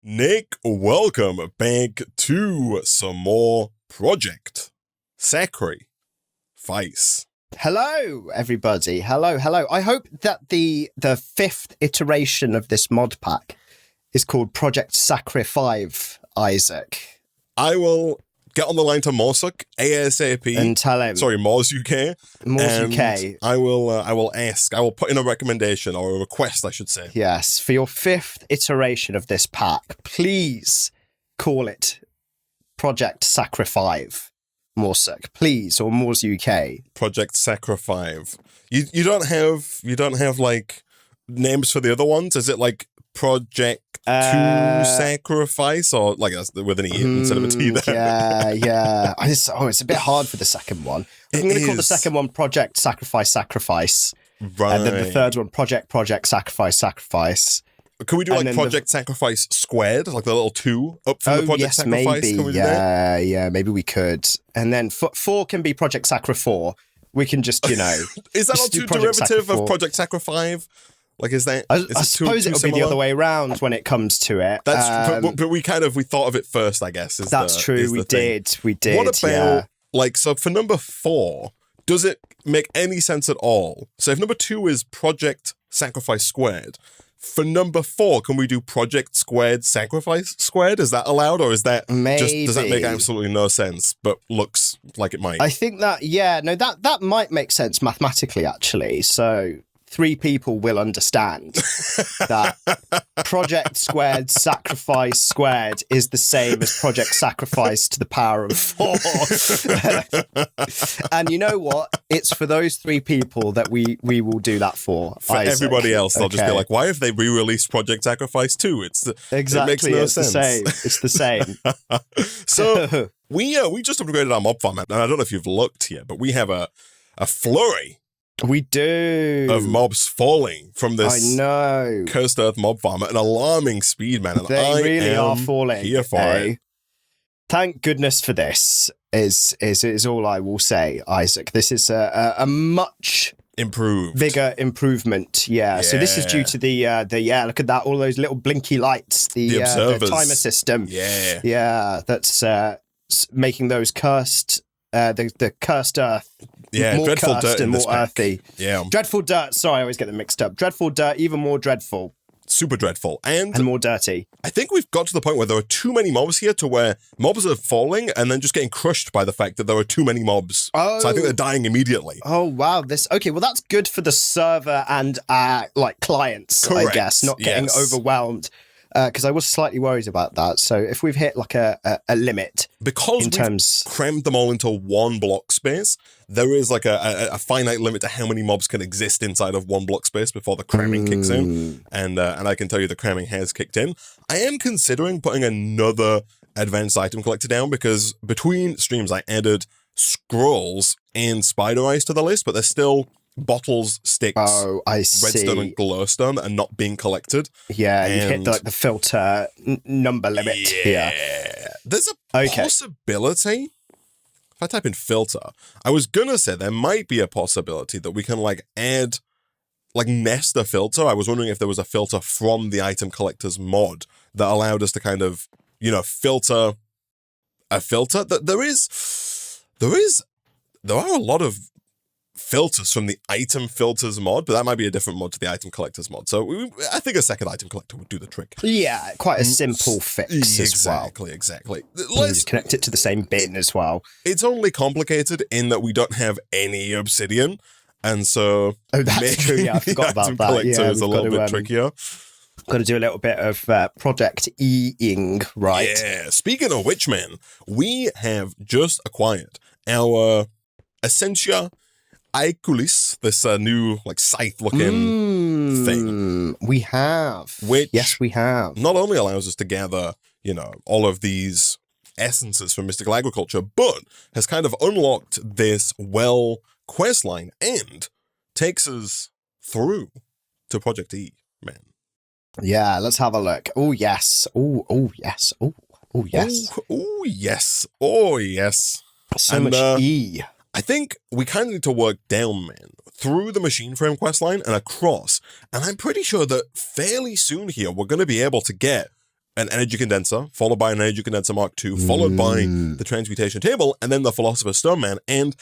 Nick, welcome back to some more Project Sacrifice. Hello, everybody. Hello. I hope that the fifth iteration of this mod pack is called Project Sacrifice, Isaac. I will get on the line to Morsuk ASAP. And tell him. Sorry, Mors UK. UK. I will put in a recommendation or a request, I should say. Yes, for your fifth iteration of this pack, please call it Project Sacrifice, Morsuk, please, or Mors UK. Project Sacrifice. You don't have like names for the other ones? Is it like Project to Sacrifice, or like with an E instead of a T there? Yeah. It's a bit hard for the second one. I'm going to call the second one Project Sacrifice. Right. And then the third one Project Sacrifice. Can we do like Project Sacrifice squared, like the little 2 up from the Project Sacrifice? Maybe. Can we do that? Yeah, maybe we could. And then 4 can be Project Sacri 4. We can just, Is that not too derivative of Project Sacrifice? Like, is that? I suppose it'll be the other way around when it comes to it. That's but we thought of it first, I guess. That's true. We did. What about so for number 4? Does it make any sense at all? So if number 2 is Project Sacrifice squared, for number 4, can we do Project Squared Sacrifice squared? Is that allowed, or is that does that make absolutely no sense, but looks like it might? I think that that might make sense mathematically, actually. So 3 people will understand that Project Squared Sacrifice squared is the same as Project Sacrifice to the power of 4. And you know what? It's for those 3 people that we will do that for. For Isaac. Everybody else, they'll just be like, why have they re-released Project Sacrifice 2? Exactly, it makes no sense. The same. It's the same. So we just upgraded our mob farm, and I don't know if you've looked here, but we have a flurry. We do. Of mobs falling from this cursed earth mob farm at an alarming speed, man. And they really are falling. Here for it. Thank goodness for this is all I will say, Isaac. This is a much bigger improvement. Yeah. So this is due to the look at that, all those little blinky lights, the timer system. Yeah. Yeah, that's making those cursed the cursed earth. Yeah, more dreadful cursed dirt and more earthy. Yeah. Dreadful dirt. Sorry, I always get them mixed up. Dreadful dirt, even more dreadful. Super dreadful. And more dirty. I think we've got to the point where there are too many mobs here to where mobs are falling and then just getting crushed by the fact that there are too many mobs. So I think they're dying immediately. Oh, wow. Okay, well, that's good for the server and clients, Correct. I guess, not getting overwhelmed. Because I was slightly worried about that. So if we've hit like a limit, because we've crammed them all into one block space, there is like a finite limit to how many mobs can exist inside of one block space before the cramming kicks in. And I can tell you the cramming has kicked in. I am considering putting another advanced item collector down, because between streams I added scrolls and spider eyes to the list, but there's still bottles, sticks, redstone and glowstone that are not being collected. Yeah, you hit the filter number limit here. There's a possibility. If I type in filter, I was gonna say there might be a possibility that we can add nest a filter. I was wondering if there was a filter from the item collectors mod that allowed us to kind of, filter a filter. There are a lot of filters from the item filters mod, but that might be a different mod to the item collectors mod. So I think a second item collector would do the trick. Yeah, quite a simple fix as well. Exactly. Let's just connect it to the same bin as well. It's only complicated in that we don't have any obsidian, and so that's true. Yeah, I forgot about that. Yeah, is a little bit trickier. Got to do a little bit of project E-ing, right? Yeah. Speaking of which, man, we have just acquired our Essentia Iculis, this new scythe-looking thing. We have. Yes, we have. Not only allows us to gather, all of these essences from mystical agriculture, but has kind of unlocked this quest line and takes us through to Project E, man. Yeah, let's have a look. Oh, yes. Oh, yes. Oh, yes. Oh, yes. Oh, yes. So much E. I think we kind of need to work down, man, through the machine frame questline and across. And I'm pretty sure that fairly soon here, we're going to be able to get an energy condenser, followed by an energy condenser Mark II, followed by the transmutation table, and then the Philosopher's Stone, man. And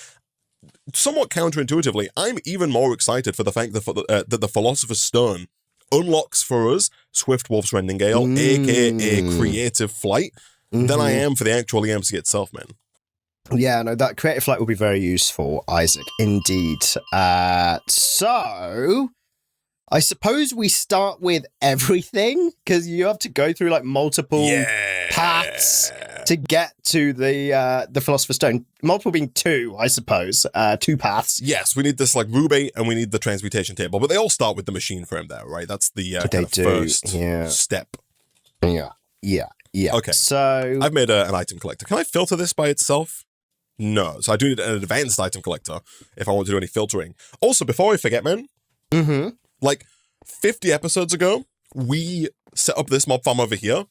somewhat counterintuitively, I'm even more excited for the fact that the Philosopher's Stone unlocks for us Swift Wolf's Rendingale, aka Creative Flight, than I am for the actual EMC itself, man. Yeah, no, that Creative Flight will be very useful, Isaac, indeed. So I suppose we start with everything, because you have to go through like multiple paths to get to the Philosopher's Stone. Multiple being 2, I suppose. 2 paths. Yes, we need this like Ruby and we need the transmutation table, but they all start with the machine frame there, right? That's the first step. Yeah. Okay. So I've made an item collector. Can I filter this by itself? No. So I do need an advanced item collector if I want to do any filtering. Also, before I forget, man, like 50 episodes ago, we set up this mob farm over here.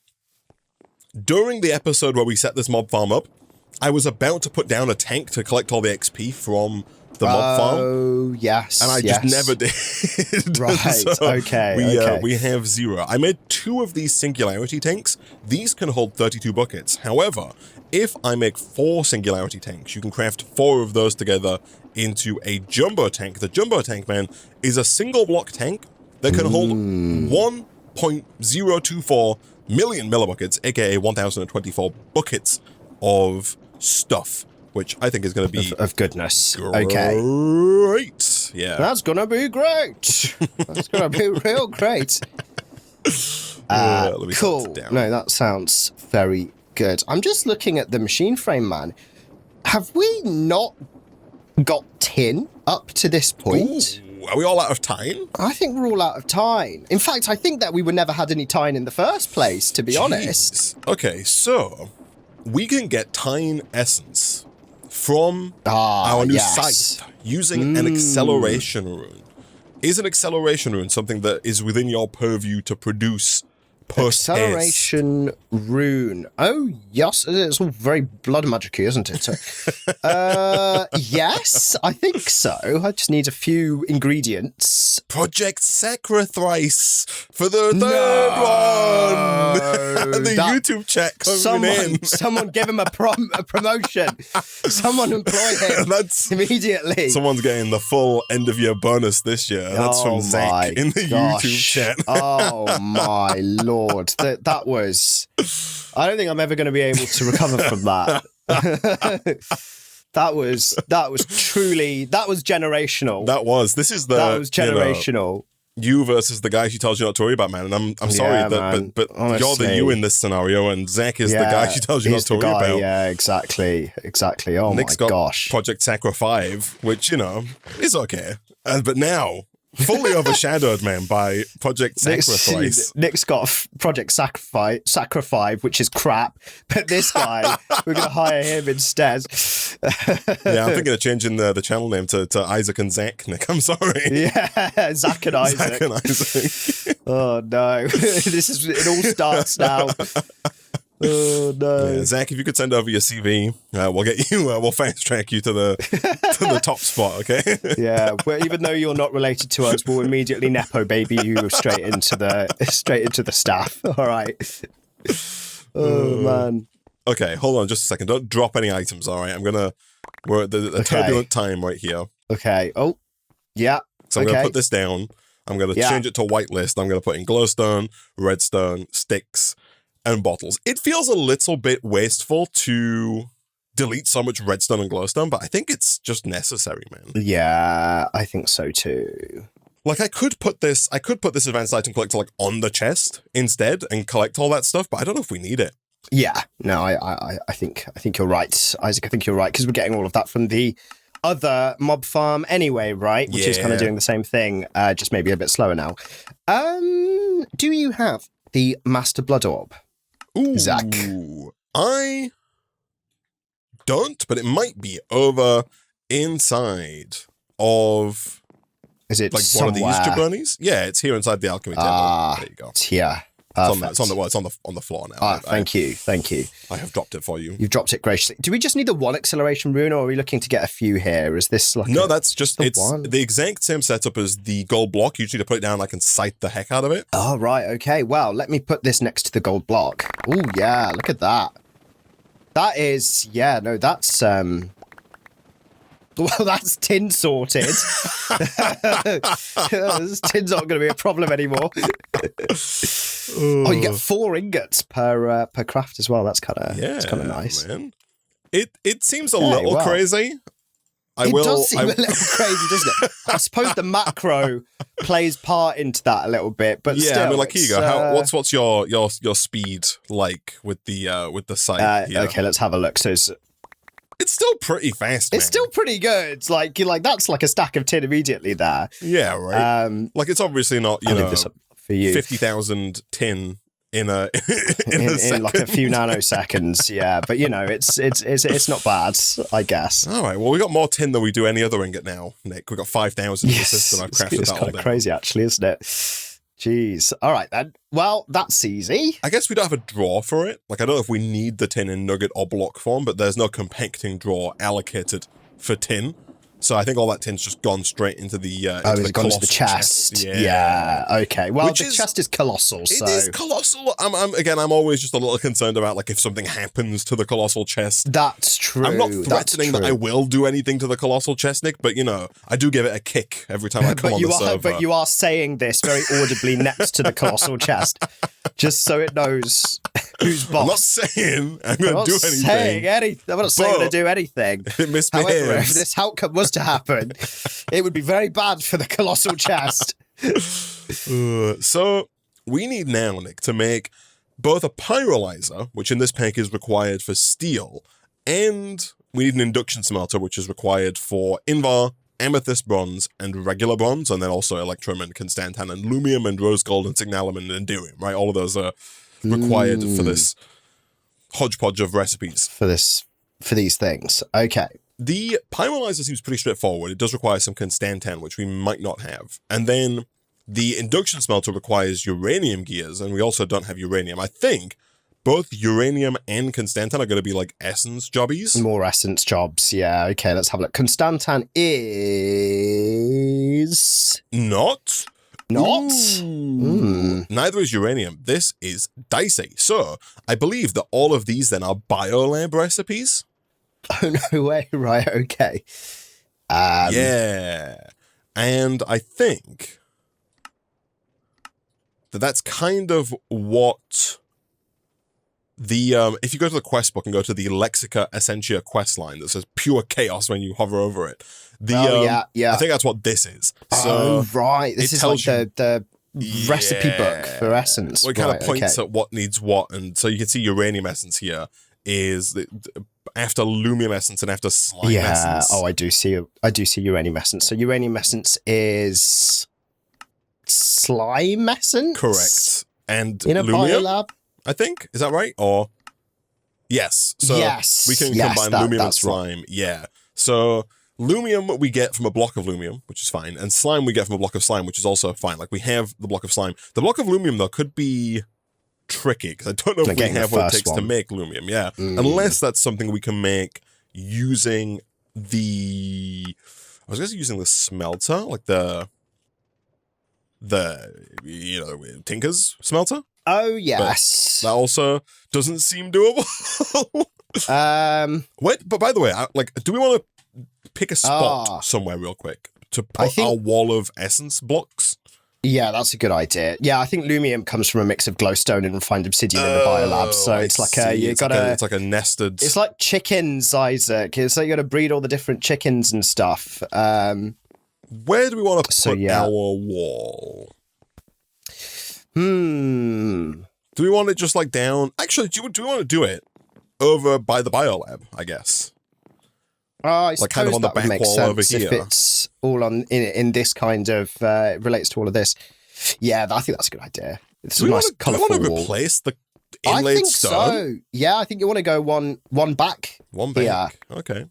During the episode where we set this mob farm up, I was about to put down a tank to collect all the XP from the mob farm. Oh, yes. And I just never did. Right, so okay. We have 0. I made 2 of these singularity tanks. These can hold 32 buckets. However, if I make 4 singularity tanks, you can craft 4 of those together into a jumbo tank. The jumbo tank, man, is a single block tank that can hold 1.024 million millibuckets, aka 1,024 buckets of stuff, which I think is going to be of goodness. Great. Yeah, that's going to be great. That's going to be real great. Cool. No, that sounds very good. I'm just looking at the machine frame, man. Have we not got tin up to this point? Ooh. Are we all out of tine? I think we're all out of tine. In fact, I think that we would never had any tine in the first place, to be honest. Okay, so we can get tine essence from our new site using an acceleration rune. Is an acceleration rune something that is within your purview to produce acceleration rune? Oh, yes. It's all very blood magic-y, isn't it? Yes, I think so. I just need a few ingredients. Project Sacrifice for the third one. The YouTube chat coming in. Someone give him a promotion. Someone employ him immediately. Someone's getting the full end of year bonus this year. That's from Zach in the YouTube chat. Oh my lord. That was... I don't think I'm ever going to be able to recover from that. That was truly... That was generational. That was generational. You versus the guy she tells you not to worry about, man. And I'm sorry, but you're the you in this scenario, and Zach is the guy she tells you not to worry about. Yeah, exactly. Oh Nick's my got gosh. Project Sacrifice, which, is okay. But now... fully overshadowed, man, by Project Sacrifice. Nick's got Project Sacrifice, which is crap. But this guy, we're going to hire him instead. Yeah, I'm thinking of changing the channel name to Isaac and Zach, Nick. I'm sorry. Yeah, Zach and Isaac. Zach and Isaac. Oh, no. It all starts now. Oh no, yeah, Zach! If you could send over your CV, we'll get you. We'll fast track you to the top spot. Okay. Yeah. Well, even though you're not related to us, we'll immediately nepo baby you straight into the staff. All right. Oh man. Okay, hold on just a second. Don't drop any items. All right, we're at the turbulent time right here. Okay. Oh, yeah. So I'm gonna put this down. I'm gonna change it to whitelist. I'm gonna put in glowstone, redstone, sticks, and bottles. It feels a little bit wasteful to delete so much redstone and glowstone, but I think it's just necessary, man. Yeah, I think so too. Like I could put this advanced item collector like on the chest instead and collect all that stuff, but I don't know if we need it. Yeah, no, I think you're right, Isaac. I think you're right because we're getting all of that from the other mob farm anyway, right? Which is kind of doing the same thing, just maybe a bit slower now. Do you have the Master Blood Orb? Ooh, Zach. I don't, but it might be over inside of... Is it like somewhere? One of these jabronies? Yeah, it's here inside the alchemy table. There you go. Yeah. Perfect. It's on the floor now. Thank you. I have dropped it for you. You've dropped it graciously. Do we just need the one acceleration rune, or are we looking to get a few here? Is this like that's just the exact same setup as the gold block. You just need to put it down. I can sight the heck out of it. Oh right, okay. Well, let me put this next to the gold block. Oh yeah, look at that. That is that's well, that's tin sorted. This tin's not going to be a problem anymore. Oh, you get 4 ingots per craft as well. That's kind of nice. Man. It seems a little crazy. It does seem a little crazy, doesn't it? I suppose the macro plays part into that a little bit, but still, I mean, like, here you go. What's your speed like with the sight? Okay, let's have a look. So it's still pretty fast, man. It's still pretty good. Like that's like a stack of tin immediately there. Yeah, right. Like, it's obviously not, I'll leave this up for you. 50,000 tin in a in like a few nanoseconds. Yeah, but it's not bad, I guess. All right. Well, we got more tin than we do any other ingot now, Nick. We got 5,000 in the system. I've crafted it's that kind of crazy, actually, isn't it? Jeez. All right, then. Well, that's easy. I guess we don't have a drawer for it. Like, I don't know if we need the tin in nugget or block form, but there's no compacting drawer allocated for tin. So I think all that tin's just gone straight into the into the chest. Yeah. Okay. Well, the chest is colossal. It is colossal. I'm always just a little concerned about, like, if something happens to the colossal chest. That's true. I'm not threatening that I will do anything to the colossal chest, Nick, but I do give it a kick every time I come on the server. But you are saying this very audibly next to the colossal chest, just so it knows who's boss. I'm not saying I'm going to do anything. I'm not saying I'm going to do anything. It misbehaves. However, if this outcome was to happen, it would be very bad for the colossal chest. So we need now, Nick, to make both a pyrolyzer, which in this pack is required for steel, and we need an induction smelter, which is required for Invar, amethyst bronze, and regular bronze, and then also electrum and constantan and lumium and rose gold and signalum and enderium, right? All of those are required for this hodgepodge of recipes. For these things. Okay. The pyrolyzer seems pretty straightforward. It does require some constantan, which we might not have. And then the induction smelter requires uranium gears, and we also don't have uranium. I think both uranium and constantan are going to be like essence jobbies. More essence jobs, yeah. Okay, let's have a look. Constantan is... Not? Mm. Neither is uranium. This is dicey. So I believe that all of these then are biolab recipes. Oh, no way. Right, okay. Yeah. And I think that's kind of what the... if you go to the quest book and go to the Lexica Essentia quest line that says pure chaos when you hover over it, yeah. I think that's what this is. So right. This is like the recipe book for essence. Well, it kind of points at what needs what. And so you can see uranium essence here is after lumium essence and after slime essence. Oh, I do see uranium essence. So uranium essence is slime essence? Correct. And in a lumium, biolab? I think. Is that right? Or yes. So we can combine lumium and slime. Right. Yeah. So lumium we get from a block of lumium, which is fine. And slime we get from a block of slime, which is also fine. Like, we have the block of slime. The block of lumium, though, could be tricky, because I don't know if we have what it takes to make lumium. Yeah. Unless that's something we can make using the... I was going to say using the smelter, like the Tinker's smelter. Oh, yes. But that also doesn't seem doable. Wait, but by the way, do we want to pick a spot somewhere real quick to put our wall of essence blocks? Yeah, that's a good idea. Yeah, I think lumium comes from a mix of glowstone and refined obsidian in the biolab. So it's like it's like a nested... It's like chickens, Isaac. It's like you got to breed all the different chickens and stuff. Where do we want to put our wall? Do we want it just like down? Actually, do we want to do it over by the biolab, I guess? I like kind of on the back wall over here. If it's all in this kind of relates to all of this. Yeah, I think that's a good idea. It's a nice colourful wall. Do we want to replace the inlaid stone? I think so. Yeah, I think you want to go one back. One back. Yeah. Okay.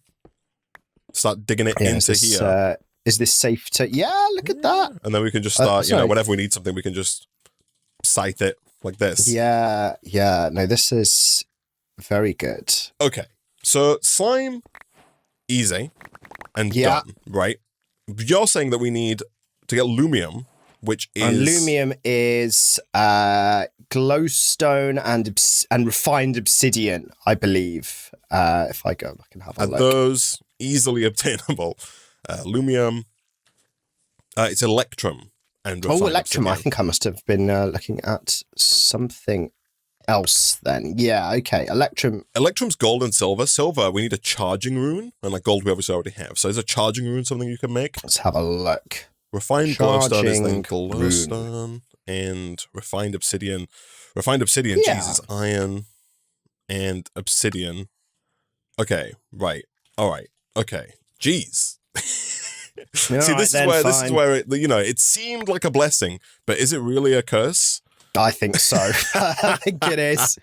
Start digging it into here. Is this safe to... Yeah, look at that. And then we can just start, whenever we need something, we can just scythe it like this. Yeah. No, this is very good. Okay, so slime, easy and done, right? You're saying that we need to get lumium, which is... And lumium is glowstone and refined obsidian, I believe. If I go back and have a look. Are those easily obtainable? Lumium, it's electrum and refined electrum. obsidian. I think I must have been looking at something else then. Yeah, okay. Electrum's gold and silver. Silver, we need a charging rune, and like gold we obviously already have. So is a charging rune something you can make? Let's have a look. Refined glowstone is then glowstone and refined obsidian. Refined obsidian, Jesus, iron and obsidian. Okay, right. All right. Okay. Jeez. See, this is where it, you know, it seemed like a blessing, but is it really a curse? I think so. I think it is.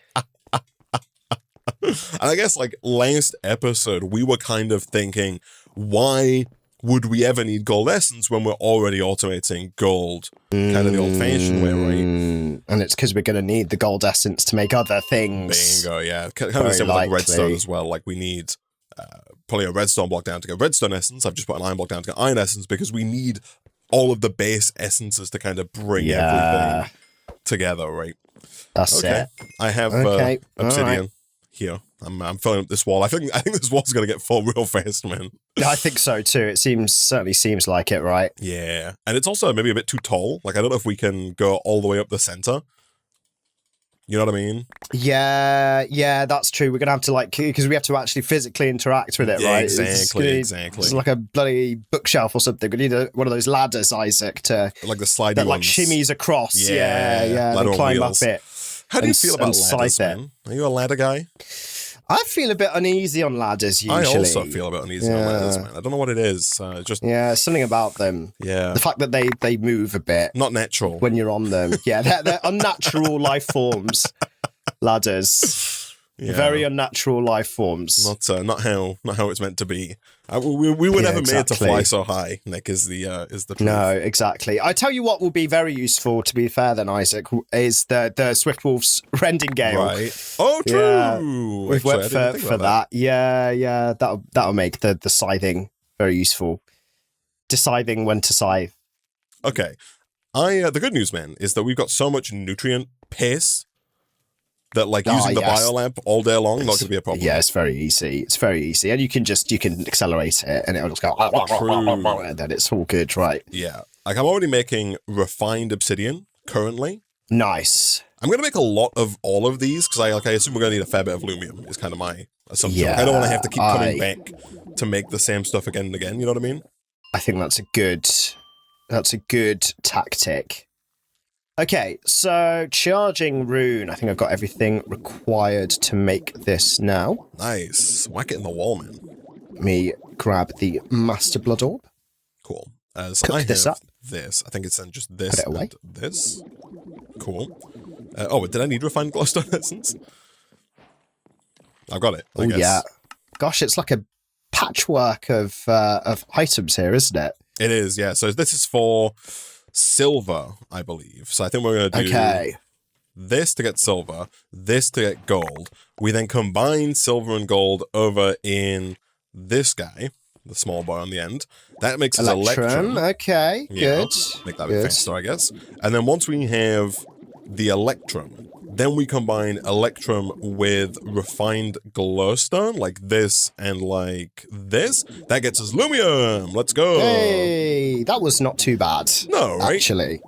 And I guess like last episode, we were kind of thinking, why would we ever need gold essence when we're already automating gold kind of the old-fashioned way, right? And it's because we're going to need the gold essence to make other things. Bingo, yeah. Kind of the same with like redstone as well. Like we need probably a redstone block down to get redstone essence. I've just put an iron block down to get iron essence because we need all of the base essences to kind of bring everything together, right? That's it. I have obsidian here. I'm filling up this wall. I think this wall's gonna get full real fast, man. I think so too. It certainly seems like it, right? Yeah, and it's also maybe a bit too tall. Like I don't know if we can go all the way up the center. You know what I mean? Yeah, that's true. We're gonna have to because we have to actually physically interact with it, right? Exactly. It's like a bloody bookshelf or something. We need one of those ladders, Isaac, to like the slidey that ones. shimmies across. Yeah, and climb up it. How do you feel about ladders, man? Are you a ladder guy? I feel a bit uneasy on ladders usually. I also feel a bit uneasy on ladders, man. I don't know what it is. Something about them. Yeah. The fact that they move a bit. Not natural. When you're on them. Yeah, they're unnatural life forms. Ladders. Yeah. Very unnatural life forms. Not how it's meant to be. We were never made to fly so high, Nick, is the truth. No, exactly. I tell you what will be very useful, to be fair then, Isaac, is the Swiftwolf's rending gale. Right. Oh, true. Yeah. We've worked for that. Yeah. That'll make the scything very useful. Deciding when to scythe. Okay. The good news, man, is that we've got so much nutrient pace that using the biolab all day long not going to be a problem. Yeah, it's very easy. And you can accelerate it and it'll just go and then it's all good, right? Yeah. Like I'm already making refined obsidian currently. Nice. I'm going to make a lot of all of these because I assume we're going to need a fair bit of lumium is kind of my assumption. Yeah, I don't want to have to keep coming back to make the same stuff again and again, you know what I mean? I think that's a good tactic. Okay, so charging rune. I think I've got everything required to make this now. Nice. Whack it in the wall, man. Let me grab the Master Blood Orb. Cool. So I have this. I think it's then just this. Put it away. And this. Cool. Did I need refined glowstone essence? I've got it. I guess. Yeah. Gosh, it's like a patchwork of items here, isn't it? It is, yeah. So this is for silver, I believe. So I think we're going to do this to get silver, this to get gold. We then combine silver and gold over in this guy, the small bar on the end. That makes us electrum. Okay, good. Make that a bit faster, I guess. And then once we have the electrum, then we combine electrum with refined glowstone, like this and like this. That gets us lumium. Let's go. Hey, that was not too bad. No, right? Actually.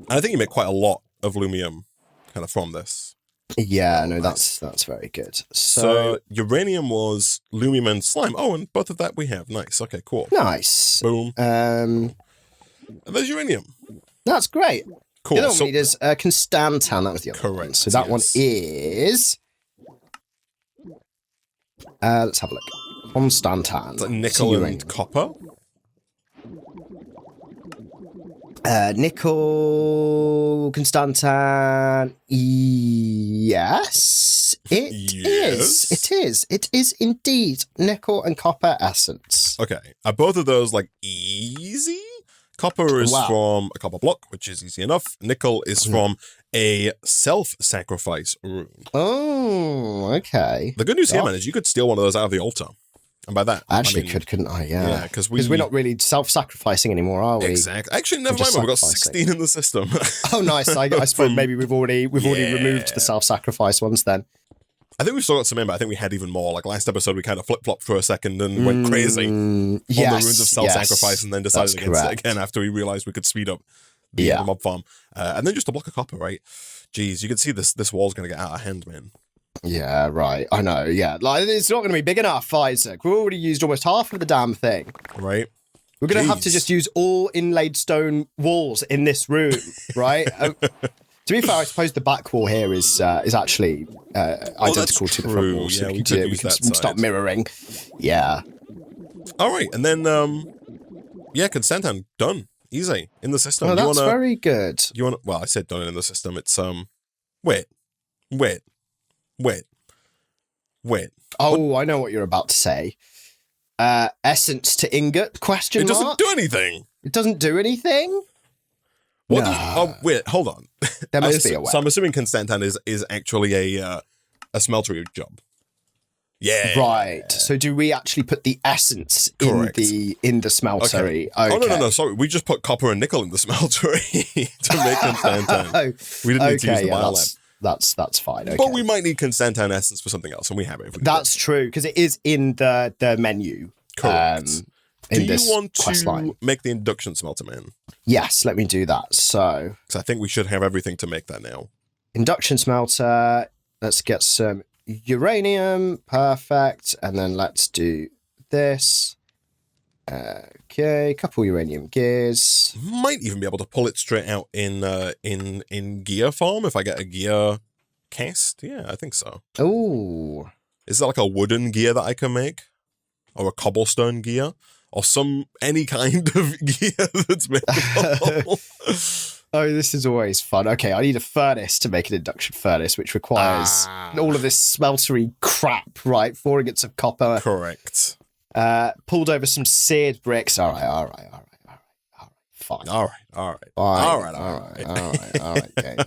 And I think you make quite a lot of lumium kind of from this. Yeah, no, that's very good. So uranium was lumium and slime. Oh, and both of that we have. Nice. Okay, cool. Nice. Boom. And there's uranium. That's great. Cool. The other one we need is Constantan. That was the other one. Correct. So that one is... let's have a look. Constantan. It's like nickel and copper. Nickel, Constantan. Yes, it is. It is. It is indeed nickel and copper essence. Okay. Are both of those like easy? Copper is from a copper block, which is easy enough. Nickel is from a self-sacrifice rune. Oh, okay. The good news here, man, is you could steal one of those out of the altar. And by that, I actually couldn't I? Yeah, because we're not really self-sacrificing anymore, are we? Exactly. Actually, never mind. We've got 16 in the system. Oh, nice. I suppose maybe we've already removed the self-sacrifice ones then. I think we've still got some in, but I think we had even more. Like last episode, we kind of flip-flopped for a second and went crazy on the runes of self-sacrifice, and then decided against it again after we realized we could speed up the mob farm. And then just a block of copper, right? Jeez, you can see this wall's going to get out of hand, man. Yeah, right. I know, yeah. Like, it's not going to be big enough, Isaac. We've already used almost half of the damn thing. Right. We're going to have to just use all inlaid stone walls in this room, right? To be fair, I suppose the back wall here is actually identical to the front wall. So we can start mirroring. Yeah. All right, and then Constantan done, easy in the system. Oh, that's very good. Well, I said done in the system. It's wait. Oh, I know what you're about to say. Essence to ingot? Question mark? It doesn't do anything. It doesn't do anything. What? No. Wait, hold on. There must be a way. So I'm assuming Constantan is actually a smeltery job. Yeah. Right. So do we actually put the essence in the smeltery? Okay. Oh no. Sorry, we just put copper and nickel in the smeltery to make Constantan. We didn't need to use the biolab. That's fine. Okay. But we might need Constantan essence for something else, and we have it. That's true, because it is in the menu. Correct. Do you want to make the induction smelter, man? Yes, let me do that. So, because I think we should have everything to make that now. Induction smelter. Let's get some uranium. Perfect. And then let's do this. Okay, couple uranium gears. Might even be able to pull it straight out in gear form if I get a gear cast. Yeah, I think so. Oh, is that like a wooden gear that I can make, or a cobblestone gear, or any kind of gear that's makeable? Oh, this is always fun. Okay, I need a furnace to make an induction furnace, which requires all of this smeltery crap, right? 4 ingots of copper. Correct. Pulled over some seared bricks. All right. Fine. All right, game.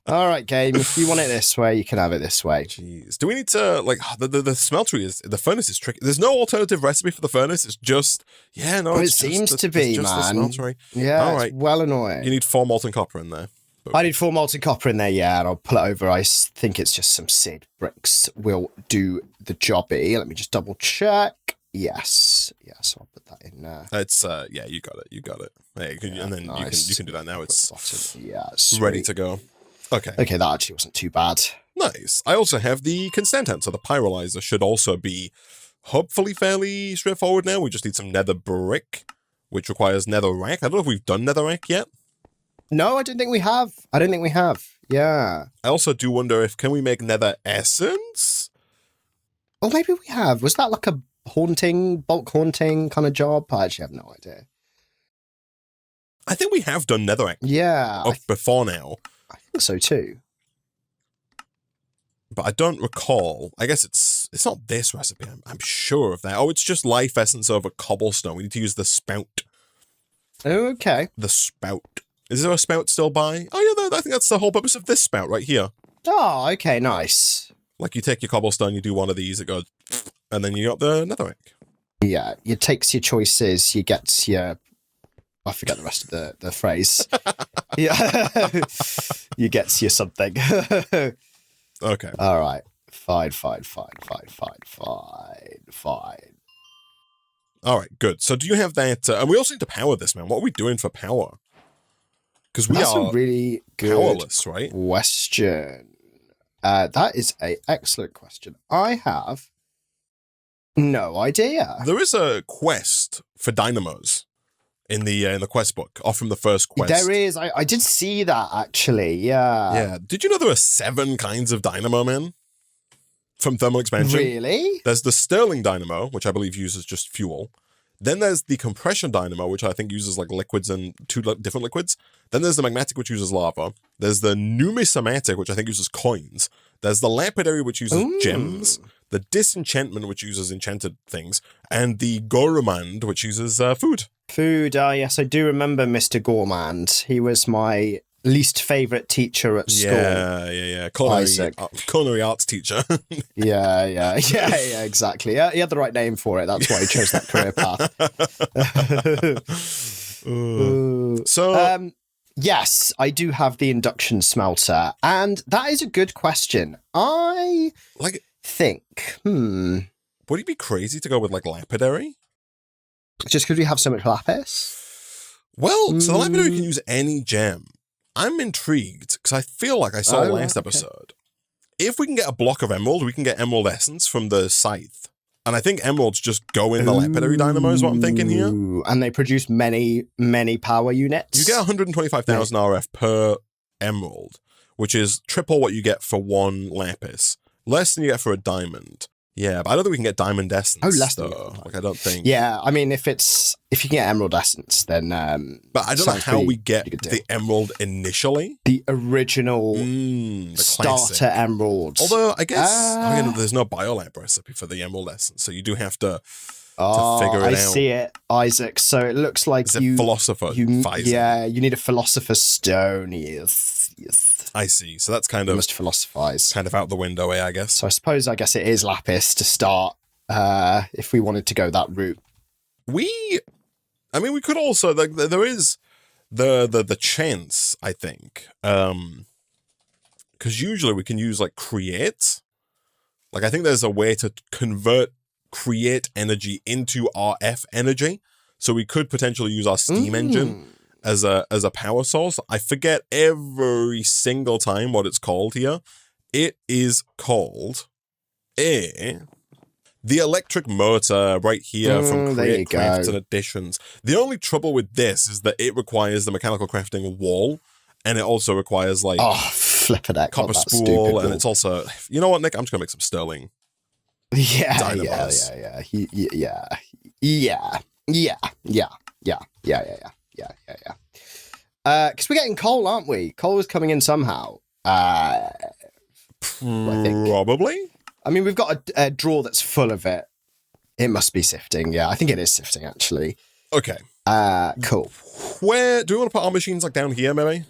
All right, game. If you want it this way, you can have it this way. Jeez. Do we need to, like, the smeltery the furnace is tricky. There's no alternative recipe for the furnace. It's just, it seems to be, man. Yeah, all right. It's well annoying. You need 4 molten copper in there. I need 4 molten copper in there, yeah, and I'll pull it over. I think it's just some seared bricks will do the jobby. Let me just double check. Yes, I'll put that in there. It's you got it. Hey, and then nice. you can do that now. It's ready to go. Okay, that actually wasn't too bad. Nice. I also have the Constantan, so the pyrolyzer should also be hopefully fairly straightforward now. We just need some nether brick, which requires netherrack. I don't know if we've done netherrack yet. No, I don't think we have. Yeah. I also do wonder can we make nether essence? Oh, maybe we have. Was that like a bulk haunting kind of job? I actually have no idea. I think we have done netherrack. Yeah. Before now. I think so too. But I don't recall. I guess it's not this recipe. I'm sure of that. Oh, it's just life essence over cobblestone. We need to use the spout. Okay. The spout. Is there a spout still by? Oh yeah, I think that's the whole purpose of this spout right here. Oh, okay, nice. Like you take your cobblestone, you do one of these, it goes, and then you got the netherrack. Yeah, it takes your choices, you get your... I forget the rest of the phrase. Yeah, you get your something. Okay. All right. Fine. All right, good. So do you have that? And we also need to power this, man. What are we doing for power? Because we are a really good powerless, right? Question. That is an excellent question. I have no idea. There is a quest for dynamos in the quest book, off from the first quest. There is. I did see that, actually. Yeah. Yeah. Did you know there are 7 kinds of dynamo, man? From thermal expansion. Really? There's the Stirling dynamo, which I believe uses just fuel. Then there's the compression dynamo, which I think uses like liquids and 2 different liquids. Then there's the magmatic, which uses lava. There's the numismatic, which I think uses coins. There's the lapidary, which uses gems. The disenchantment, which uses enchanted things. And the gourmand, which uses food. Food, yes, I do remember Mr. Gourmand. He was my least favourite teacher at school. Yeah. Culinary arts teacher. Yeah, exactly. Yeah, he had the right name for it. That's why he chose that career path. So... yes, I do have the induction smelter, and that is a good question. I think, would it be crazy to go with like lapidary? Just because we have so much lapis? Well, so the lapidary can use any gem. I'm intrigued because I feel like I saw last episode. If we can get a block of emerald, we can get emerald essence from the scythe. And I think emeralds just go in the lapidary dynamo is what I'm thinking here. And they produce many, many power units. You get 125,000 RF per emerald, which is triple what you get for one lapis. Less than you get for a diamond. Yeah, but I don't think we can get diamond essence. Oh, less though. Like, I don't think. Yeah, I mean, if you can get emerald essence, then. But I don't know how we get the emerald initially. The original starter emerald. Although I guess there's no biolab recipe for the emerald essence, so you do have to figure it out. I see it, Isaac. So it looks like philosopher. Yeah, you need a philosopher's stone. Yes. I see. So that's kind of... must philosophize. Kind of out the window, I guess. So I guess it is lapis to start, if we wanted to go that route. We could also... there is the chance, I think. Because usually we can use, like, create. Like, I think there's a way to convert create energy into RF energy. So we could potentially use our steam engine as a power source. I forget every single time what it's called here. It is called the electric motor right here from Create Crafts and Additions. The only trouble with this is that it requires the mechanical crafting wall, and it also requires like flippin' heck, copper spool, and it's also, you know what, Nick? I'm just gonna make some sterling. Yeah. Because we're getting coal, aren't we? Coal is coming in somehow. I think. Probably. I mean, we've got a drawer that's full of it. It must be sifting. Yeah, I think it is sifting, actually. Okay. Cool. Where do we want to put our machines, like down here, maybe?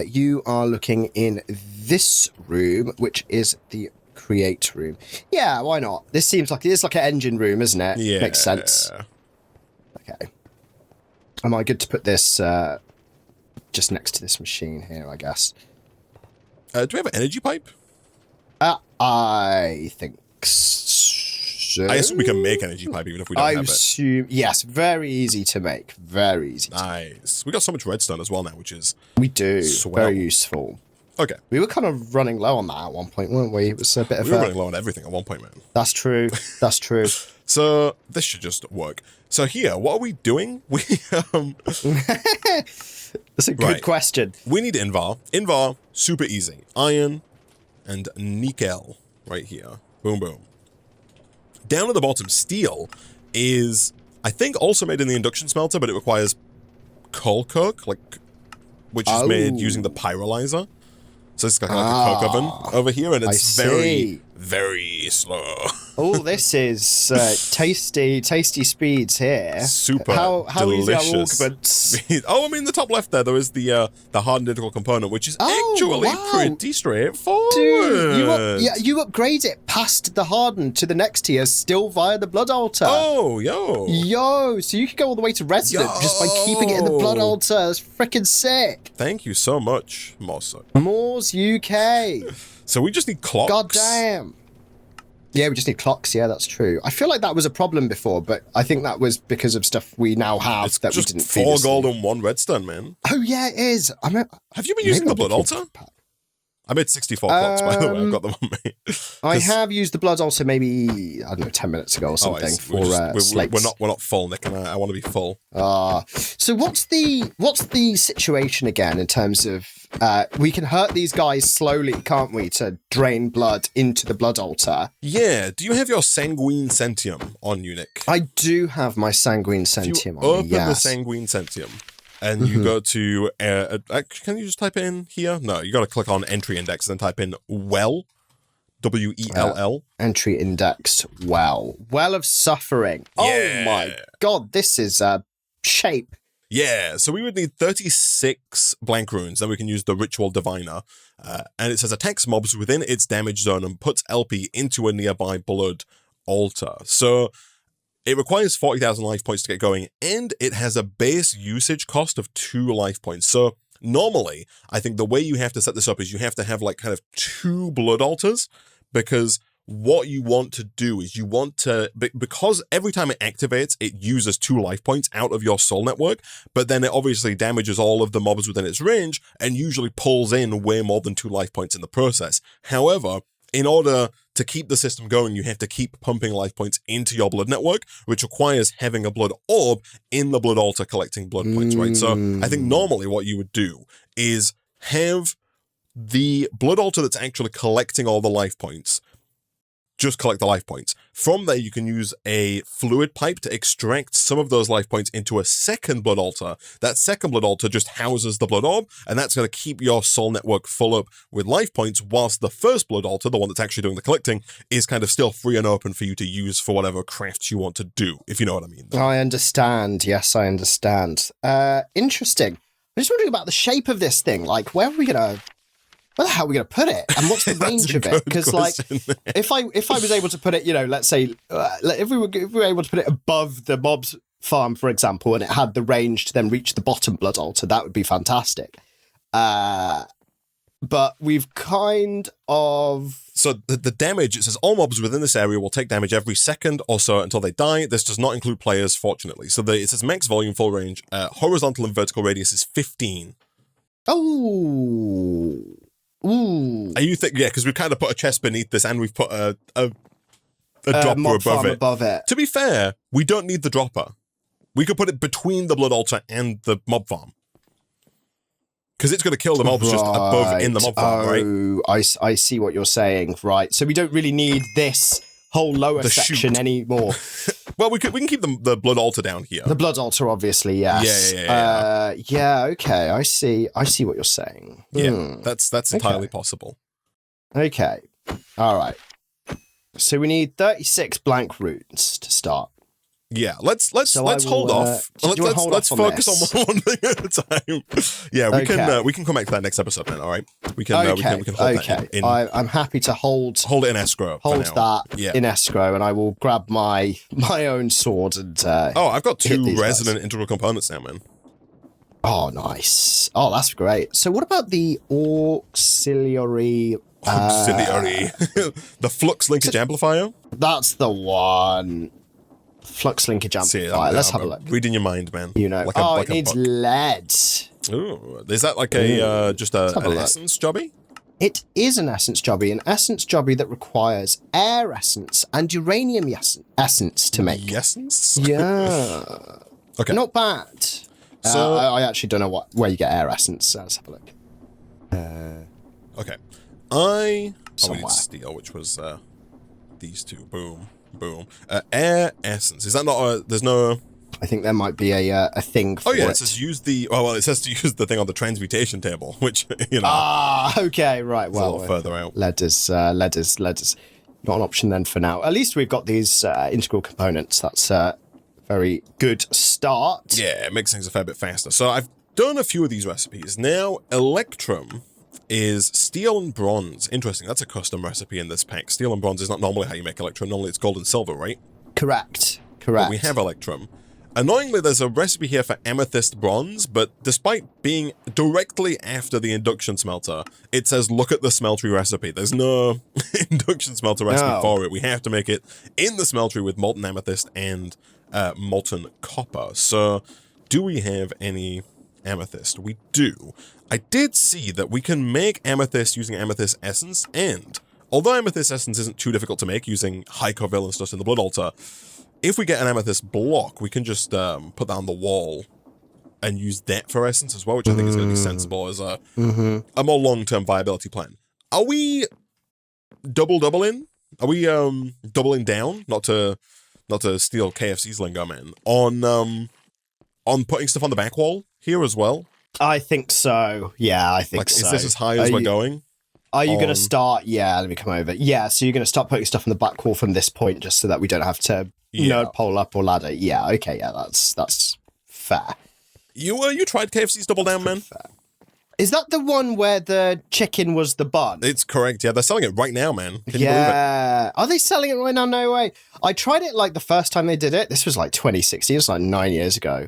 You are looking in this room, which is the create room. Yeah, why not? This seems like it's like an engine room, isn't it? Yeah. Makes sense. Okay. Am I good to put this just next to this machine here, I guess? Do we have an energy pipe? I think so. I assume we can make energy pipe even if we don't have it. I assume, yes, very easy to make. Very easy to make. We got so much redstone as well now, which is we do. Swell. Very useful. Okay. We were kind of running low on that at one point, weren't we? It was a bit of we were running low on everything at one point, man. That's true. That's true. So this should just work. So here, what are we doing? That's a good question. We need Invar. Invar, super easy. Iron and nickel right here. Boom, boom. Down at the bottom, steel is, I think, also made in the induction smelter, but it requires coal coke, which is made using the pyrolyzer. So it's like a coke oven over here, and it's very, very slow. Oh, this is tasty speeds here. Super how delicious. Easy are augments? I mean, the top left there is the hardened integral component, which is actually pretty straightforward. Dude, you upgrade it past the hardened to the next tier, still via the blood altar. Oh, so you can go all the way to resident just by keeping it in the blood altar. That's freaking sick. Thank you so much, Mosso. Moors UK. So we just need clocks. God damn. Yeah, we just need clocks. Yeah, that's true. I feel like that was a problem before, but I think that was because of stuff we now have it's that just we didn't 4 gold and 1 redstone, man. Oh, yeah, it is. Have you been using the blood altar? I made 64 clocks, by the way. I've got them on me. I have used the blood altar maybe, I don't know, 10 minutes ago or something we're not full, Nick, and I want to be full. So what's the situation again in terms of we can hurt these guys slowly, can't we, to drain blood into the blood altar? Yeah. Do you have your sanguine centium on you, Nick? I do have my sanguine centium on me, yes. Open the sanguine centium. And you go to, can you just type in here? No, you got to click on entry index and then type in well.int. WELL. Entry index, well of suffering. Yeah. Oh my god, this is shape. Yeah, so we would need 36 blank runes, then we can use the Ritual Diviner. And it says attacks mobs within its damage zone and puts LP into a nearby blood altar. So it requires 40,000 life points to get going, and it has a base usage cost of 2 life points. So normally, I think the way you have to set this up is you have to have like kind of 2 blood altars, because what you want to do is you want to, because every time it activates, it uses 2 life points out of your soul network, but then it obviously damages all of the mobs within its range and usually pulls in way more than 2 life points in the process. However, in order to keep the system going, you have to keep pumping life points into your blood network, which requires having a blood orb in the blood altar collecting blood points, right? So I think normally what you would do is have the blood altar that's actually collecting all the life points just collect the life points. From there, you can use a fluid pipe to extract some of those life points into a second blood altar. That second blood altar just houses the blood orb, and that's going to keep your soul network full up with life points, whilst the first blood altar, the one that's actually doing the collecting, is kind of still free and open for you to use for whatever crafts you want to do, if you know what I mean. I understand. Yes, I understand. Interesting. I'm just wondering about the shape of this thing. Like, where the hell are we going to put it? And what's the range of it? Because, like, if I was able to put it, let's say, if we were able to put it above the mob's farm, for example, and it had the range to then reach the bottom blood altar, that would be fantastic. But we've kind of... So the damage, it says all mobs within this area will take damage every second or so until they die. This does not include players, fortunately. So it says max volume, full range, horizontal and vertical radius is 15. Oh... Ooh. Are you think? Yeah, because we've kind of put a chest beneath this, and we've put a dropper above it. To be fair, we don't need the dropper. We could put it between the blood altar and the mob farm, because it's going to kill the mobs just above in the mob farm, right? Oh, I see what you're saying. Right, so we don't really need this whole lower section anymore. Well, we can keep the blood altar down here. The blood altar, obviously, yes. Yeah. Okay, I see what you're saying. Yeah, that's entirely possible. Okay, all right. So we need 36 blank runes to start. Yeah, let's hold off. Let's focus on one thing at a time. Yeah, we can come back to that next episode, then. All right, we can hold that in. I'm happy to hold it in escrow. Hold that in escrow, and I will grab my own sword and. I've got 2 resonant integral components now, man. Oh, nice. Oh, that's great. So, what about the auxiliary? The flux linkage amplifier. That's the one. Flux linkage amplifier. Let's have a look. Reading your mind, man. It needs lead. Ooh, is that like just an essence jobby? It is an essence jobby that requires air essence and uranium essence to make. Essence? Yeah. Okay. Not bad. So I actually don't know where you get air essence. Let's have a look. Okay. I need steel, which was these 2. Boom. Boom. Air essence. Is that not there's no... I think there might be a thing for it. It says use the... it says to use the thing on the transmutation table, which, okay, right. Well, a little further out. Lead is not an option then for now. At least we've got these integral components. That's a very good start. Yeah, it makes things a fair bit faster. So I've done a few of these recipes. Now, Electrum is steel and bronze. Interesting, that's a custom recipe in this pack. Steel and bronze is not normally how you make Electrum. Normally it's gold and silver, right? Correct. But we have Electrum. Annoyingly, there's a recipe here for amethyst bronze, but despite being directly after the induction smelter, it says look at the smeltery recipe. There's no induction smelter recipe for it. We have to make it in the smeltery with molten amethyst and molten copper. So, do we have any amethyst? We do. I did see that we can make amethyst using amethyst essence, and although amethyst essence isn't too difficult to make using high covalence dust in the blood altar, if we get an amethyst block, we can just put that on the wall and use that for essence as well, which I think is going to be sensible as a more long-term viability plan. Are we doubling? Are we doubling down? Not to steal KFC's lingo, man. On putting stuff on the back wall here as well? I think so. Yeah, I think so. Is this as high as we're going? Are you going to start? Yeah, let me come over. Yeah, so you're going to start putting stuff on the back wall from this point just so that we don't have to node pole up or ladder. Yeah, okay, yeah, that's fair. You tried KFC's Double Down, man? Fair. Is that the one where the chicken was the bun? It's correct. Yeah, they're selling it right now, man. Can you believe it? Are they selling it right now? No way. I tried it like the first time they did it. This was like 2016. It's like 9 years ago.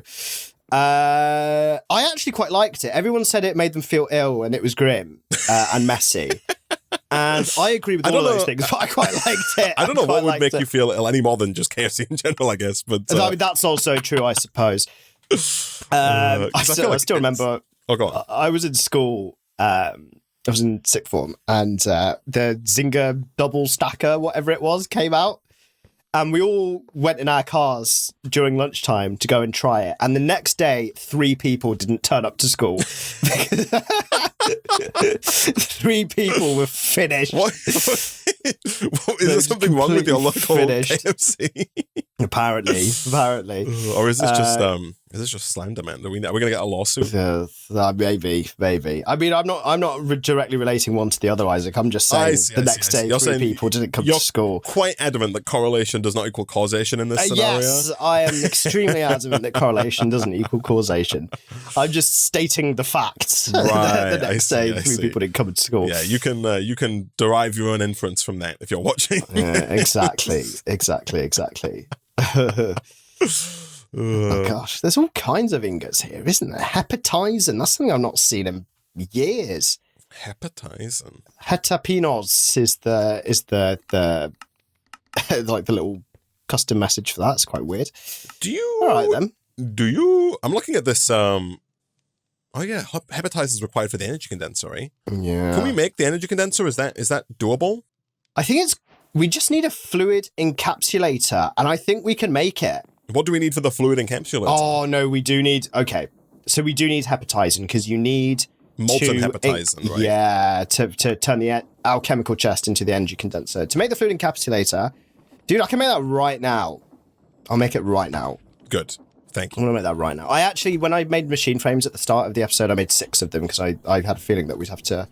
I actually quite liked it. Everyone said it made them feel ill and it was grim and messy. And I agree with all of those things, but I quite liked it. I don't know what would make you feel ill any more than just KFC in general, I guess. But I mean, that's also true, I suppose. I still remember. Oh, go on. I was in school. I was in sixth form, and the Zinger double stacker, whatever it was, came out. And we all went in our cars during lunchtime to go and try it. And the next day, 3 people didn't turn up to school. 3 people were finished. What? Is there something wrong with your local KFC? Apparently. Or is this just slander, man? Are we going to get a lawsuit? Maybe. I mean, I'm not directly relating one to the other, Isaac. I'm just saying the next day, 3 people didn't come to school. You're quite adamant that correlation does not equal causation in this scenario? Yes, I am extremely adamant that correlation doesn't equal causation. I'm just stating the facts. Right. The next day, 3 people didn't come to school. Yeah, you can derive your own inference from that if you're watching. Exactly. Oh gosh, there's all kinds of ingots here, isn't there? Hepatizen, that's something I've not seen in years. Hepatizen. Hetapinos is the like the little custom message for that. It's quite weird. All right then. I'm looking at this. Oh yeah, hepatizer is required for the energy condenser, right? Yeah. Can we make the energy condenser? Is that doable? I think we just need a fluid encapsulator, and I think we can make it. What do we need for the fluid encapsulator? Oh, no, we do need... Okay, so we do need hepatizen, because you need... Molten hepatizen, right? Yeah, to turn the alchemical chest into the energy condenser. To make the fluid encapsulator... Dude, I can make that right now. I'll make it right now. Good. Thank you. I'm going to make that right now. When I made machine frames at the start of the episode, I made 6 of them, because I had a feeling that we'd have to...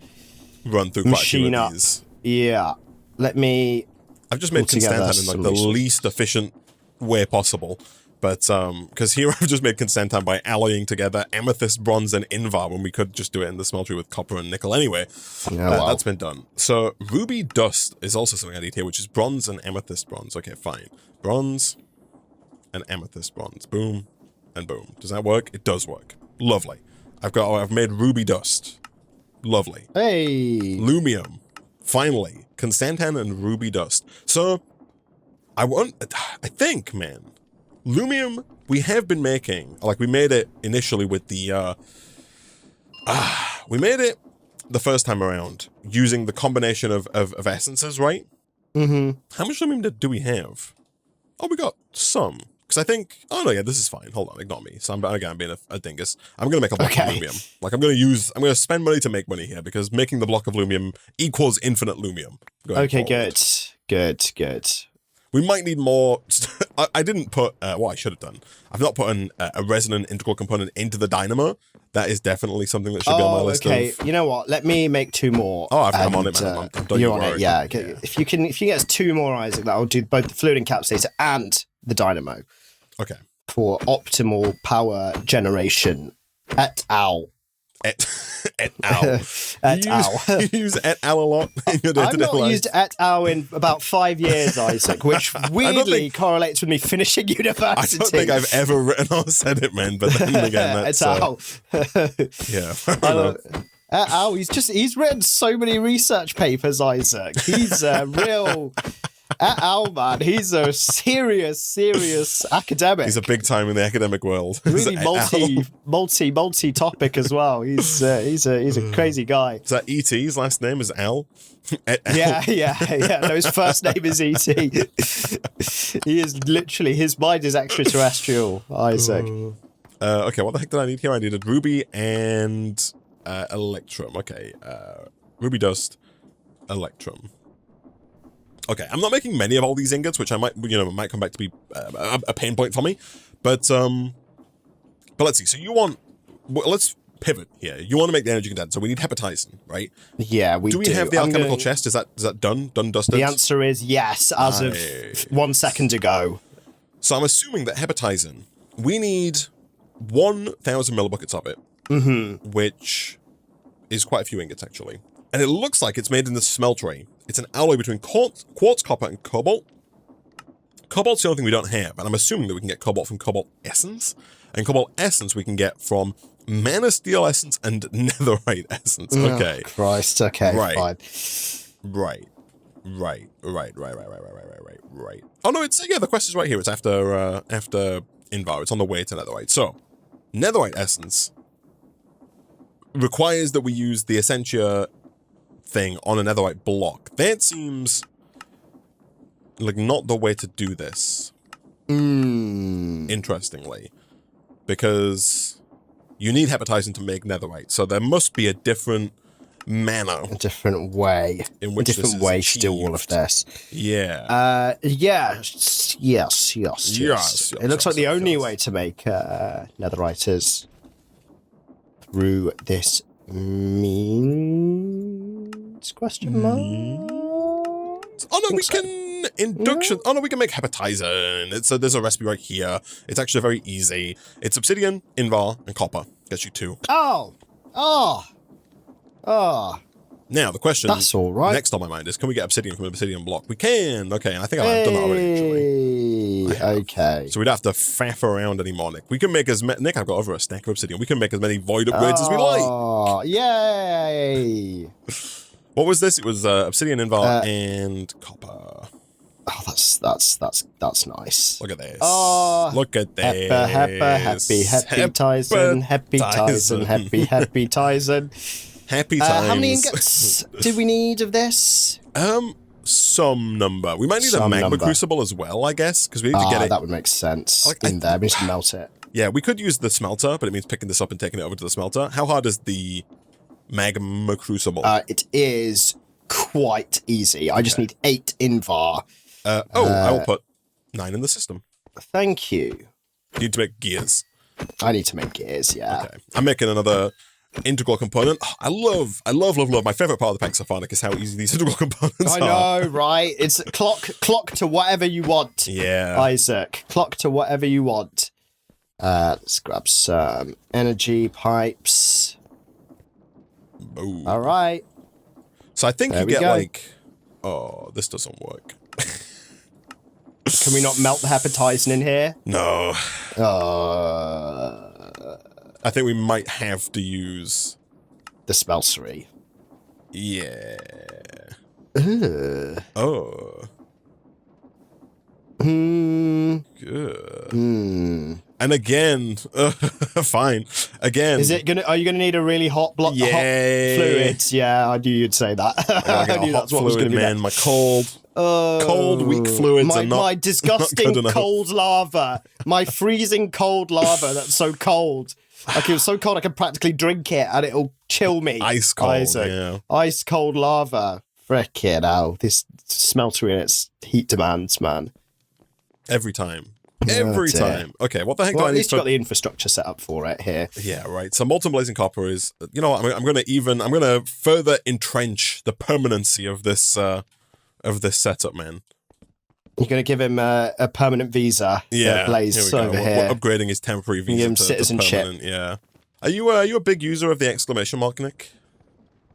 Run through quite a few of these. Yeah. Let me... I've just made Constantan in like the least efficient way possible, but because here I've just made Constantan by alloying together amethyst, bronze, and invar when we could just do it in the smeltery with copper and nickel anyway. That's been done. So ruby dust is also something I need here, which is bronze and amethyst bronze. Okay, fine. Bronze and amethyst bronze. Boom and boom. Does that work? It does work. Lovely. I've made ruby dust. Lovely. Hey. Lumium. Finally. Constantan and ruby dust. So I think, man, Lumium, we have been making, like we made it initially with the, we made it the first time around using the combination of essences, right? Mm-hmm. How much Lumium do we have? Oh, we got some. Because I think, oh no, yeah, this is fine. Hold on, ignore me. So I'm being a dingus. I'm going to make a block of Lumium. Like I'm going to spend money to make money here because making the block of Lumium equals infinite Lumium. Okay, good. We might need more. I didn't put what I should have done. I've not put a resonant integral component into the dynamo. That is definitely something that should be on my list. Okay, you know what? Let me make 2 more. Oh, I'm on it, man. I'm done. You're on it, yeah. If you get us 2 more, Isaac, that'll do both the fluid encapsulator and the dynamo. Okay. For optimal power generation. Et al. Et al. You use et al a lot in your day-to-day life. I've not used et al in about 5 years, Isaac, which weirdly correlates with me finishing university. I don't think I've ever written or said it, man, but then again, that's... et al. Yeah, fair enough. Et al, he's written so many research papers, Isaac. He's a real... Et al, man, he's a serious academic. He's a big time in the academic world. Really multi topic as well. He's a crazy guy. Is that E.T.'s last name is Al? Yeah. No, his first name is E.T. He is literally, his mind is extraterrestrial, Isaac. Okay, what the heck did I need here? I needed ruby and electrum. Okay, ruby dust, electrum. Okay, I'm not making many of all these ingots, which might come back to be a pain point for me. But let's see. So you want, let's pivot here. You want to make the energy condenser. We need hepatizen, right? Yeah, we do. Do we have the alchemical chest? Is that done? Done, dusted? The answer is yes, as of 1 second ago. So I'm assuming that hepatizen, we need 1,000 millibuckets of it, which is quite a few ingots, actually. And it looks like it's made in the smeltery. It's an alloy between quartz, copper, and cobalt. Cobalt's the only thing we don't have, and I'm assuming that we can get cobalt from cobalt essence. And cobalt essence we can get from mana steel essence and netherite essence. Okay. Oh, Christ. Okay. Right. Fine. Right. Oh no, it's the quest is right here. It's after Invar. It's on the way to netherite. So, netherite essence requires that we use the Essentia thing on a netherite block. That seems like not the way to do this. Interestingly, because you need hepatizen to make netherite, so there must be a different manner, a different way, in which a different way to do all of this. Yeah. Yes. It looks like the only way to make netherite is through this means question mark. Oh no, we can induction. Oh no, we can make hepatizen. There's a recipe right here. It's actually very easy. It's obsidian, invar, and copper. Gets you 2. Oh. Now the question That's all right. next on my mind is, can we get obsidian from an obsidian block? We can. Okay, and I think I've done that already, actually. Okay. So we don't have to faff around anymore, Nick. We can make Nick, I've got over a stack of obsidian. We can make as many void upgrades as we like. Oh, yay! What was this? It was obsidian, invar, and copper. Oh, that's nice. Look at this. Oh, look at this. Happy Tyson. Happy Tyson. Happy times. How many ingots do we need of this? Some number. We might need a magma crucible as well, I guess, because we need to get it. That would make sense in there. We need to melt it. Yeah, we could use the smelter, but it means picking this up and taking it over to the smelter. How hard is the magma crucible? It is quite easy. I just need 8 invar. I will put 9 in the system. Thank you. You need to make gears. I need to make gears, yeah. Okay. I'm making another integral component. Oh, I love. My favorite part of the pack so far, Nick, is how easy these integral components are. I know, right? It's clock to whatever you want. Yeah. Isaac, clock to whatever you want. Let's grab some energy pipes. Boom. All right. So I think you get like, oh, this doesn't work. Can we not melt the hepatizen in here? No. I think we might have to use the smeltery. Yeah. Good. And again, fine. Again, are you gonna need a really hot block? Yeah. Hot fluids? Yeah, I knew you'd say that. I knew that's what was going to be. Man, my cold, weak fluids are not. My disgusting cold lava. My freezing cold lava. That's so cold. Like, it was so cold I could practically drink it and it'll chill me. Ice cold. Isaac. Yeah. Ice cold lava. Frickin' hell. This smeltery and its heat demands, man. Every time. Every time. Okay, what the heck do I need? At least you got the infrastructure set up for it here. Yeah, right. So molten blazing copper is, you know what, I'm going to further entrench the permanency of this setup, man. You're going to give him a permanent visa. Yeah, Blaze over here. We're upgrading his temporary visa give him to citizenship. permanent. Yeah. Are you a big user of the exclamation mark, Nick?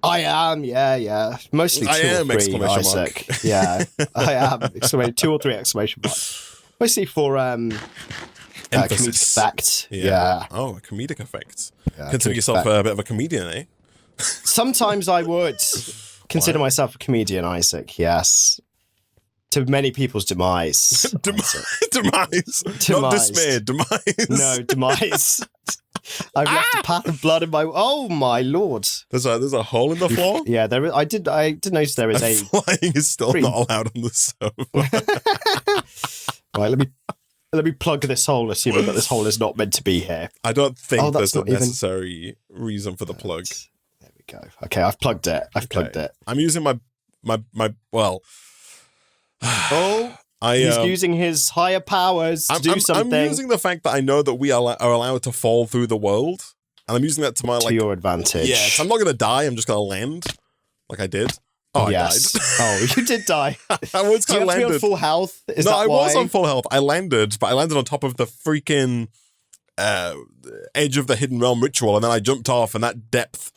I am, yeah. Mostly 2 or 3, exclamation Isaac. mark. Yeah, I am. 2 or 3 exclamation marks. Mostly for comedic effect. Yeah. Oh, a comedic effect. Yeah, consider yourself a bit of a comedian, eh? Sometimes I would consider myself a comedian, Isaac. Yes. To many people's demise. Demise. Not dismay. Demise. No, demise. I've left a path of blood in my. Oh my lord! There's a hole in the floor. Yeah, there is. I did notice there is a. Flying is still not allowed on the server. Right, let me plug this hole. Assuming that this hole is not meant to be here. I don't think there's a necessary reason for the plug. There we go. Okay, I've plugged it. Plugged it. I'm using my well. He's using his higher powers to do something. I'm using the fact that I know that we are allowed to fall through the world, And I'm using that to my, to your advantage. Yeah, so I'm not going to die. I'm just going to land like I did. Oh, yes. I died. Oh, you did die. I was Do you have to be on full health? Is that I why? was on full health. I landed, but I landed on top of the freaking edge of the Hidden Realm ritual, and then I jumped off, and that depth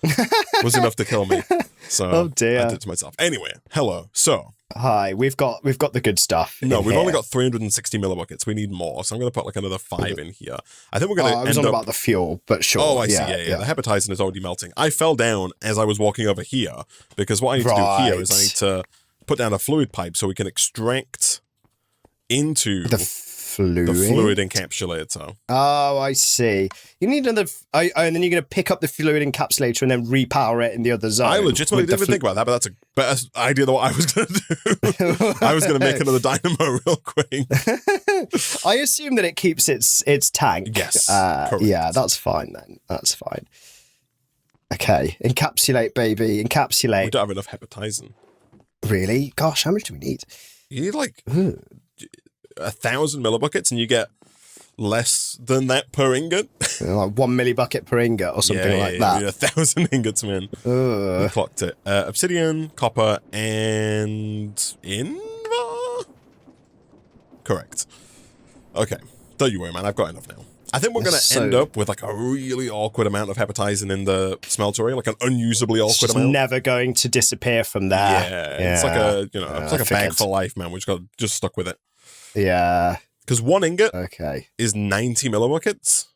was enough to kill me. So oh dear. I did it to myself. Anyway, hello. So hi, we've got the good stuff. No, we've only got 360 millibuckets. We need more, so I'm going to put like another 5 in here. I think we're going to. I was on about the fuel, but sure. Oh, I see. Yeah. The hepatizen is already melting. I fell down as I was walking over here because what I need to do here is I need to put down a fluid pipe so we can extract into the fluid encapsulator. Oh, I see. You need another, and then you're going to pick up the fluid encapsulator and then repower it in the other zone. I legitimately didn't even think about that, but that's a better idea than what I was going to do. I was going to make another dynamo real quick. I assume that it keeps its tank. Yes. Yeah, that's fine then. That's fine. Okay, encapsulate, baby, encapsulate. We don't have enough hepatizen. Really? Gosh, how much do we need? You need like 1,000 millibuckets, and you get less than that per ingot. Like 1 millibucket per ingot or something like that. Yeah, 1,000 ingots, man. We clocked it. Obsidian, copper, and invar? Correct. Okay. Don't you worry, man. I've got enough now. I think we're going to end up with like a really awkward amount of hepatizen in the smeltery, like an unusably awkward amount. It's never going to disappear from there. Yeah. It's like a, it's like a bag for life, man. We just got just stuck with it. Yeah. Because 1 ingot is 90 millibuckets.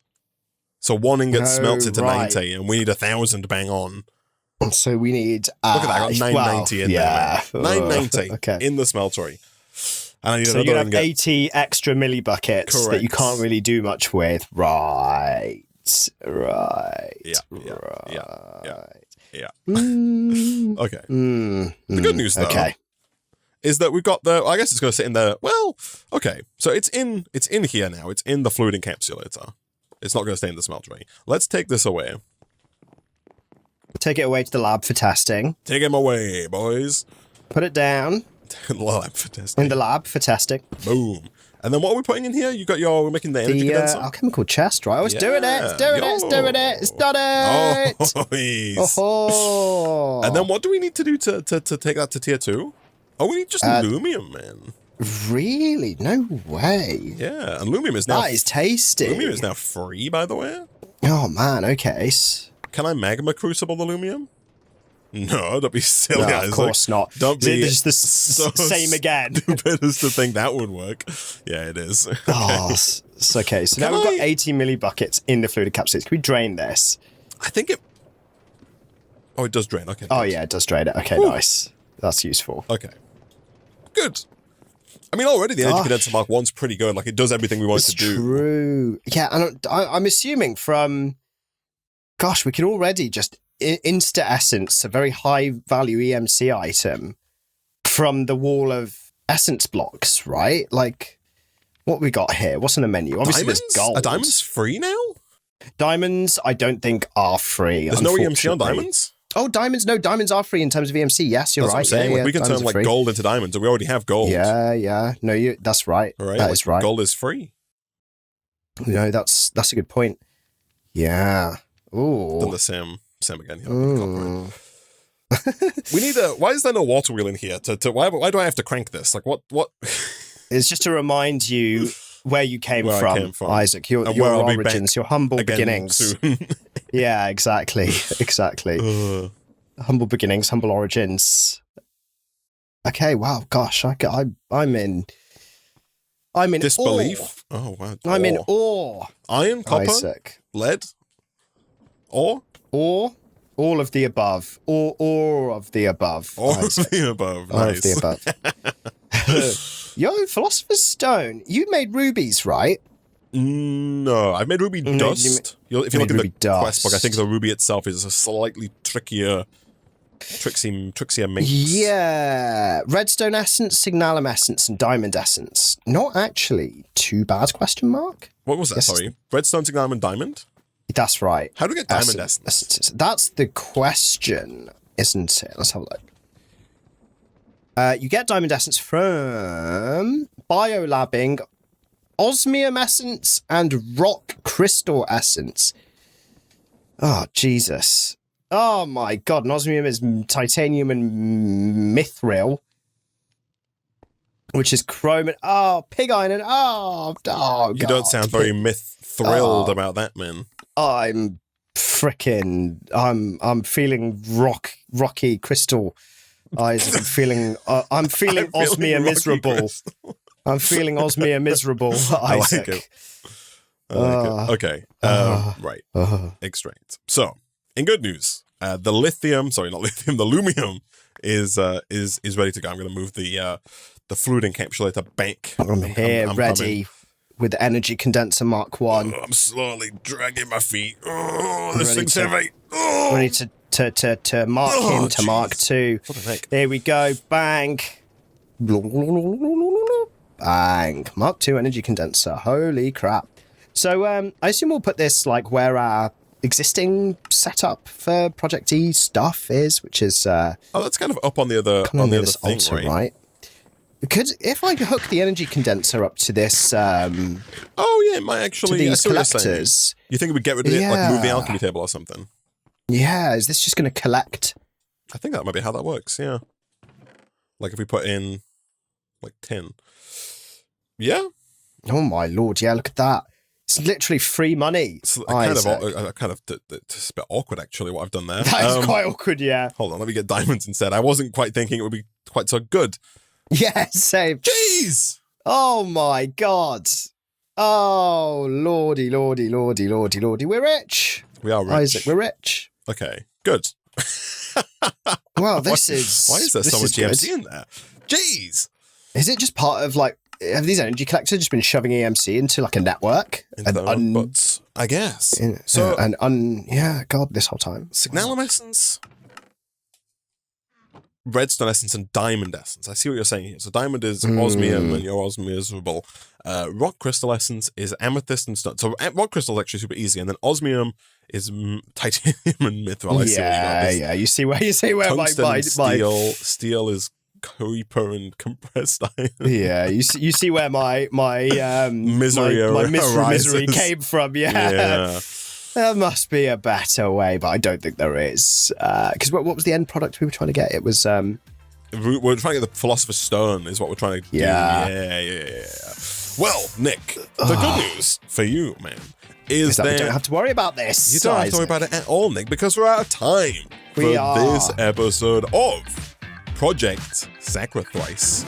So 1 ingot smelts it to 90, and we need 1,000 bang on. So we need... Look at that, I got 990 in there, man. 990 in the smeltery. And I need so you're going to have 80 extra millibuckets that you can't really do much with. Right. Yeah. Okay. The good news, though, is that we've got the... I guess it's going to sit in there. Well, okay. So it's in here now. It's in the fluid encapsulator. It's not going to stay in the smeltery. Let's take this away. Take it away to the lab for testing. Take him away, boys. Put it down. In the lab for testing. In the lab for testing. Boom. And then what are we putting in here? We're making the energy condenser? Alchemical chest, right? It's doing it. It's doing it. It's doing it. It's done it. Oh, nice. Oh. And then what do we need to do to take that to tier 2? Oh, we need just lumium, man. Really? No way. Yeah, and lumium is now... That is tasty. Lumium is now free, by the way. Oh, man. Okay. Can I magma crucible the lumium? No, don't be silly. No, of course not. Don't be it's the same again. Stupid as to think that would work. Yeah, it is. Okay. Oh, it's okay. So now we've got 80 millibuckets in the fluid encapsulator. Can we drain this? I think it... Oh, it does drain. Okay. Oh, yeah, it does drain it. Okay, nice. That's useful. Okay. Good. I mean, already the Energy Condenser Mark 1's pretty good. Like, it does everything we want it to do. True. Yeah, and I'm assuming from... Gosh, we can already just... Insta Essence, a very high value EMC item from the wall of essence blocks, right? Like, what we got here? What's in the menu? Obviously, there's gold. Are diamonds free now? Diamonds, I don't think are free. There's no EMC on diamonds? Oh, diamonds? No, diamonds are free in terms of EMC. Yes, you're right. That's what I'm saying. Yeah, we can turn like gold into diamonds, and we already have gold. Yeah. No, that's right. Right. That is right. Gold is free. No, that's a good point. Yeah. Ooh. Done the same again. We need a... Why is there no water wheel in here? Why do I have to crank this? Like, what? It's just to remind you where you came from, Isaac. Your origins, your humble beginnings. Yeah, exactly. Humble beginnings, humble origins. Okay, wow, gosh, I'm in disbelief. Awe. Oh wow, I'm in awe. Iron, copper, Isaac. lead, ore, all of the above, or of the above. All of the above. Nice. All of the above. Yo, Philosopher's Stone. You made rubies, right? No, I made ruby dust. If you look at the quest book, I think the ruby itself is a slightly trixier mix. Yeah. Redstone essence, signalum essence, and diamond essence. Not actually too bad, question mark? What was that, sorry? Redstone, signalum, and diamond? That's right. How do we get diamond essence? That's the question, isn't it? Let's have a look. You get diamond essence from biolabbing, osmium essence, and rock crystal essence. Oh, Jesus. Oh, my God. And osmium is titanium and mithril, which is chrome. Oh, pig iron. And, oh, God. You don't sound very thrilled about that, man. I'm freaking... I'm feeling rocky crystal eyes. I'm feeling osmia miserable. I'm feeling osmia miserable, Isaac. I like it. Okay. Right. Extract. So, in good news, the lumium is ready to go. I'm going to move the fluid encapsulator back. I'm here, ready with the energy condenser Mark 1. I'm slowly dragging my feet. Oh, this thing's heavy. Oh. Ready to mark him to Mark 2. What the heck? Here we go. Bang. Bang. Mark 2 energy condenser. Holy crap. So I assume we'll put this like where our existing setup for Project E stuff is, which is that's kind of up on the other thing, altar, right? Because if I hook the energy condenser up to this, it might actually. To these collectors. You think it would get rid of it, like move the alchemy table or something? Yeah, is this just going to collect? I think that might be how that works. Yeah, like if we put in like 10. Yeah. Oh my lord! Yeah, look at that. It's literally free money. It's it's a bit awkward, actually, what I've done there. That is quite awkward, yeah. Hold on, let me get diamonds instead. I wasn't quite thinking it would be quite so good. Yeah, same. Jeez! Oh, my God. Oh, lordy. We're rich. We are rich. Isaac, we're rich. Okay, good. Well, this is... Why is there so much EMC in there? Jeez! Is it just part of, like... Have these energy collectors just been shoving EMC into like a network? But I guess. God, this whole time. Signalum essence, redstone essence, and diamond essence. I see what you're saying here. So diamond is osmium, and you're osmiserable. Rock crystal essence is amethyst and stone. So rock crystal is actually super easy, and then osmium is titanium and mithril. Yeah. You see where tungsten steel is creeper and compressed iron. Yeah, you see where my misery came from. Yeah. There must be a better way, but I don't think there is. Because what was the end product we were trying to get? It was we're trying to get the Philosopher's Stone is what we're trying to do. Yeah. Well, Nick, the good news for you, man, is that we don't have to worry about this. You don't have to worry about it at all, Nick, because we're out of time for this episode of Project Sacrifice.